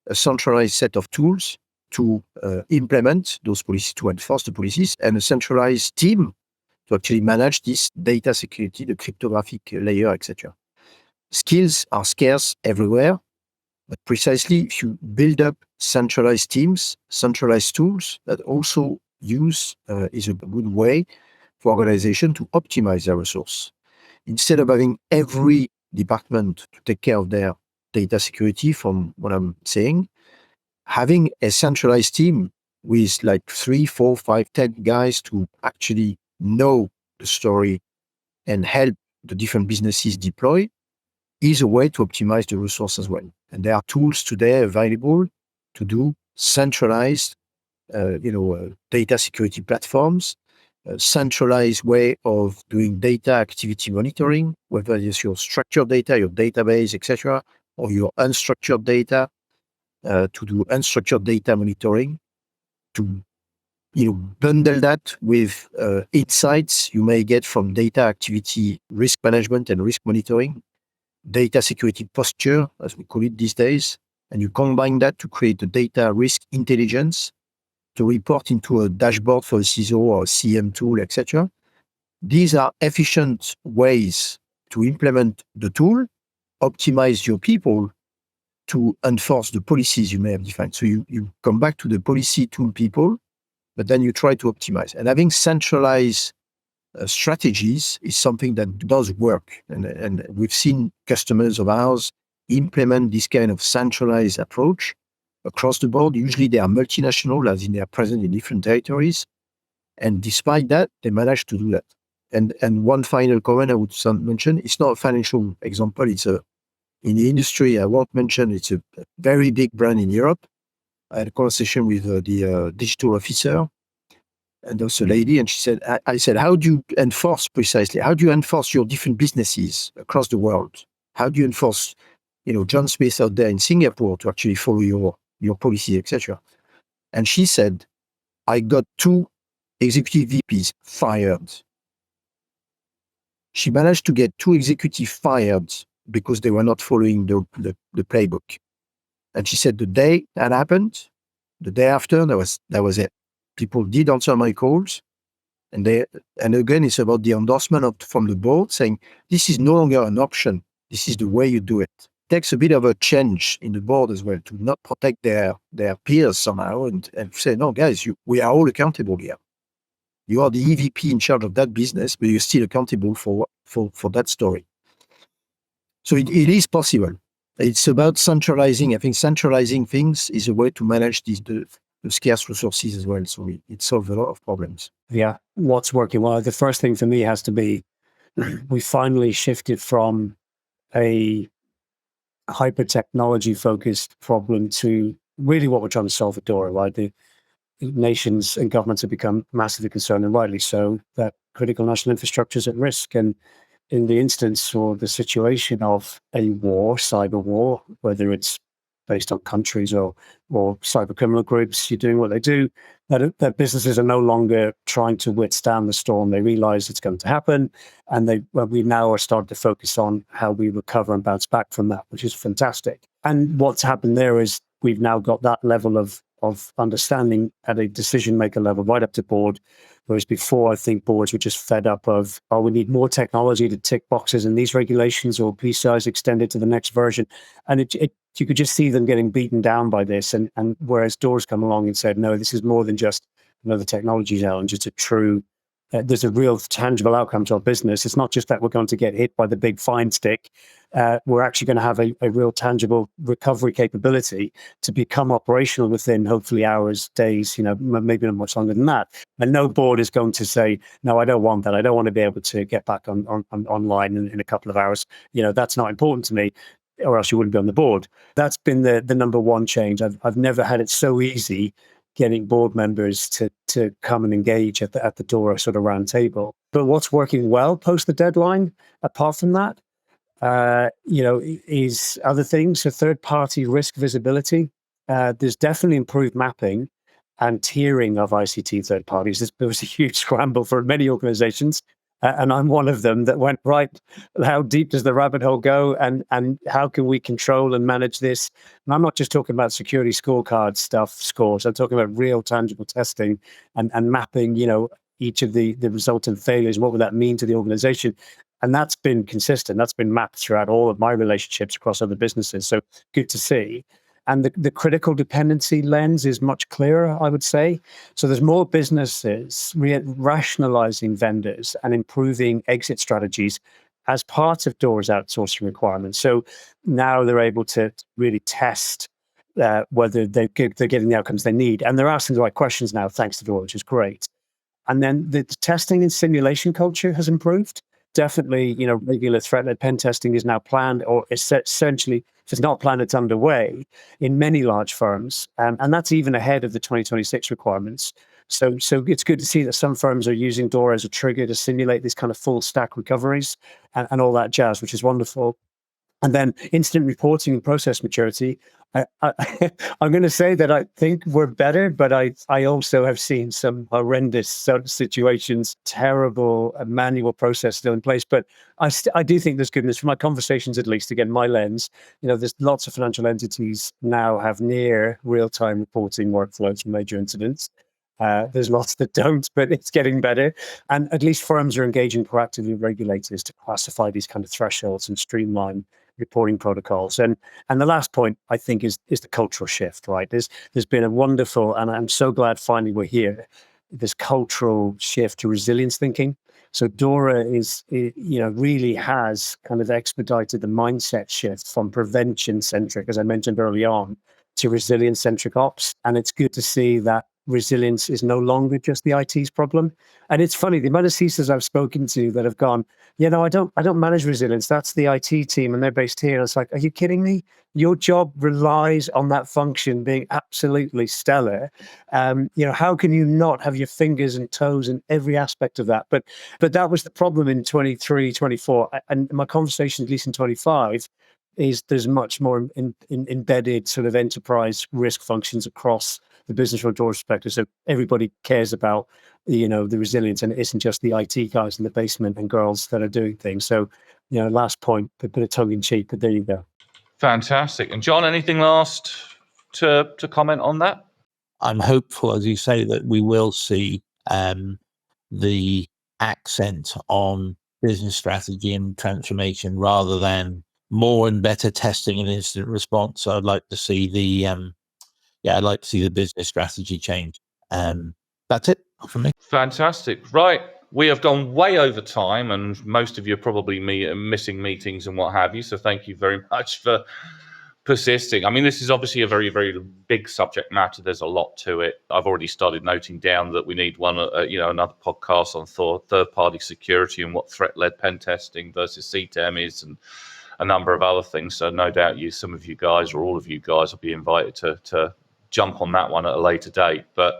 a centralized set of tools to implement those policies, to enforce the policies, and a centralized team to actually manage this data security, the cryptographic layer, etc. Skills are scarce everywhere, but precisely if you build up centralized teams, centralized tools that also use is a good way for organization to optimize their resource. Instead of having every department to take care of their data security, from what I'm saying, having a centralized team with like 3, 4, 5, 10 guys to actually know the story and help the different businesses deploy is a way to optimize the resource as well. And there are tools today available to do centralized, data security platforms, a centralized way of doing data activity monitoring, whether it's your structured data, your database, etc., or your unstructured data, to do unstructured data monitoring, to bundle that with insights you may get from data activity risk management and risk monitoring, data security posture, as we call it these days, and you combine that to create a data risk intelligence to report into a dashboard for a CISO or a CM tool, etc. These are efficient ways to implement the tool, optimize your people to enforce the policies you may have defined. So you come back to the policy tool people, but then you try to optimize. And having centralized strategies is something that does work. And we've seen customers of ours implement this kind of centralized approach across the board. Usually they are multinational, as in they are present in different territories. And despite that, they managed to do that. And one final comment I would mention, it's not a financial example, it's in the industry, I won't mention, it's a very big brand in Europe. I had a conversation with the digital officer, and there was a lady, and she said, I said, how do you enforce precisely? How do you enforce your different businesses across the world? How do you enforce, John Smith out there in Singapore to actually follow your policy, etc.? And she said, I got 2 executive VPs fired. She managed to get 2 executives fired because they were not following the playbook. And she said the day that happened, the day after, that was it. People did answer my calls, and again, it's about the endorsement from the board saying this is no longer an option. This is the way you do it. It takes a bit of a change in the board as well to not protect their peers somehow and say, no, guys, we are all accountable here. You are the EVP in charge of that business, but you're still accountable for that story. So it is possible. It's about centralizing. I think centralizing things is a way to manage the scarce resources as well. So it solves a lot of problems. Yeah. What's working well? The first thing for me has to be we finally shifted from a hyper technology focused problem to really what we're trying to solve at DORA, right? The nations and governments have become massively concerned, and rightly so, that critical national infrastructure is at risk. And in the instance or the situation of a war, cyber war, whether it's based on countries or cyber criminal groups, you're doing what they do, that businesses are no longer trying to withstand the storm. They realize it's going to happen, and we now are starting to focus on how we recover and bounce back from that, which is fantastic. And what's happened there is we've now got that level of understanding at a decision maker level right up to board. Whereas before, I think boards were just fed up of, we need more technology to tick boxes in these regulations, or PCIs extended to the next version. And you could just see them getting beaten down by this. And whereas DORA's come along and said, no, this is more than just another technology challenge. It's a true, there's a real tangible outcome to our business. It's not just that we're going to get hit by the big fine stick. We're actually going to have a real tangible recovery capability to become operational within hopefully hours, days, maybe not much longer than that. And no board is going to say, no, I don't want that. I don't want to be able to get back online in a couple of hours. That's not important to me, or else you wouldn't be on the board. That's been the number one change. I've never had it so easy getting board members to come and engage at the DORA sort of round table. But what's working well post the deadline, apart from that, is other things. So third-party risk visibility. There's definitely improved mapping and tiering of ICT third parties. There was a huge scramble for many organizations, and I'm one of them that went, right, how deep does the rabbit hole go, and how can we control and manage this? And I'm not just talking about security scorecard scores. I'm talking about real tangible testing and mapping, each of the resultant failures. What would that mean to the organization? And that's been consistent. That's been mapped throughout all of my relationships across other businesses. So good to see. And the critical dependency lens is much clearer, I would say. So there's more businesses rationalizing vendors and improving exit strategies as part of DORA's outsourcing requirements. So now they're able to really test whether they're getting the outcomes they need. And they're asking the right questions now, thanks to DORA, which is great. And then the testing and simulation culture has improved. Definitely, regular threat-led pen testing is now planned, or essentially, if it's not planned, it's underway in many large firms. And that's even ahead of the 2026 requirements. So it's good to see that some firms are using DORA as a trigger to simulate these kind of full stack recoveries and all that jazz, which is wonderful. And then instant reporting and process maturity. I'm going to say that I think we're better, but I also have seen some horrendous situations, terrible manual process still in place. But I do think there's goodness from my conversations, at least, again, my lens, there's lots of financial entities now have near real-time reporting workflows for major incidents. There's lots that don't, but it's getting better. And at least firms are engaging proactively with regulators to classify these kind of thresholds and streamline reporting protocols. And the last point, I think, is the cultural shift, right? There's been a wonderful, and I'm so glad finally we're here, this cultural shift to resilience thinking. So DORA really has kind of expedited the mindset shift from prevention centric, as I mentioned early on, to resilience centric ops. And it's good to see that resilience is no longer just the IT's problem. And it's funny, the amount of CISOs I've spoken to that have gone, I don't manage resilience. That's the IT team and they're based here. And it's like, are you kidding me? Your job relies on that function being absolutely stellar. How can you not have your fingers and toes in every aspect of that? But that was the problem in 23, 24. And my conversation, at least in 25, is there's much more embedded sort of enterprise risk functions across the business from a DORA perspective. So everybody cares about, the resilience, and it isn't just the IT guys in the basement and girls that are doing things. So, last point, a bit of tongue in cheek, but there you go. Fantastic. And John, anything last to comment on that? I'm hopeful, as you say, that we will see the accent on business strategy and transformation rather than more and better testing and instant response. So I'd like to see the business strategy change. That's it from me. Fantastic. Right. We have gone way over time, and most of you are probably missing meetings and what have you. So thank you very much for persisting. I mean, this is obviously a very, very big subject matter. There's a lot to it. I've already started noting down that we need another podcast on third-party security and what threat-led pen testing versus CTEM is, and a number of other things. So no doubt some of you guys or all of you guys will be invited to jump on that one at a later date. But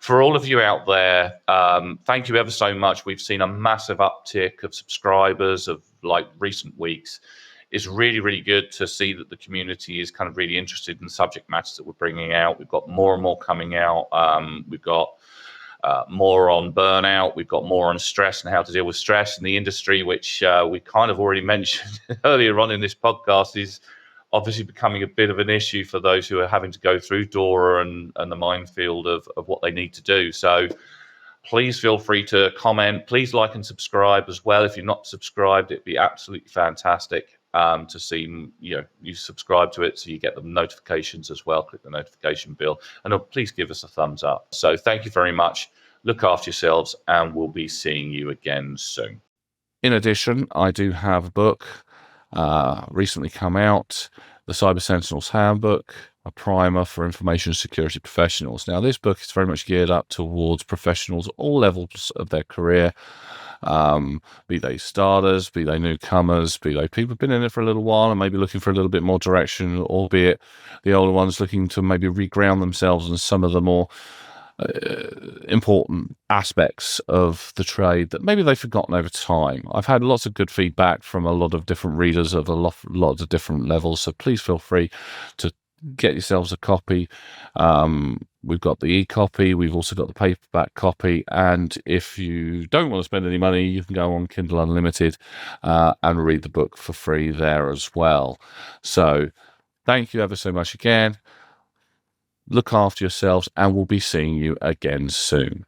for all of you out there, thank you ever so much. We've seen a massive uptick of subscribers of recent weeks. It's really, really good to see that the community is kind of really interested in the subject matters that we're bringing out. We've got more and more coming out. We've got more on burnout. We've got more on stress and how to deal with stress in the industry, which we kind of already mentioned earlier on in this podcast is obviously becoming a bit of an issue for those who are having to go through DORA and the minefield of what they need to do. So please feel free to comment. Please like and subscribe as well. If you're not subscribed, it'd be absolutely fantastic to see you subscribe to it so you get the notifications as well. Click the notification bell and please give us a thumbs up. So thank you very much. Look after yourselves, and we'll be seeing you again soon. In addition, I do have a book recently come out, the Cyber Sentinels Handbook, a primer for information security professionals. Now, this book is very much geared up towards professionals, all levels of their career, be they starters, be they newcomers, be they people who've been in it for a little while and maybe looking for a little bit more direction, albeit the older ones looking to maybe reground themselves in some of the more important aspects of the trade that maybe they've forgotten over time. I've had lots of good feedback from a lot of different readers of a lot of different levels, so please feel free to get yourselves a copy. We've got the e-copy, we've also got the paperback copy, and if you don't want to spend any money, you can go on Kindle Unlimited and read the book for free there as well. So thank you ever so much again. Look after yourselves, and we'll be seeing you again soon.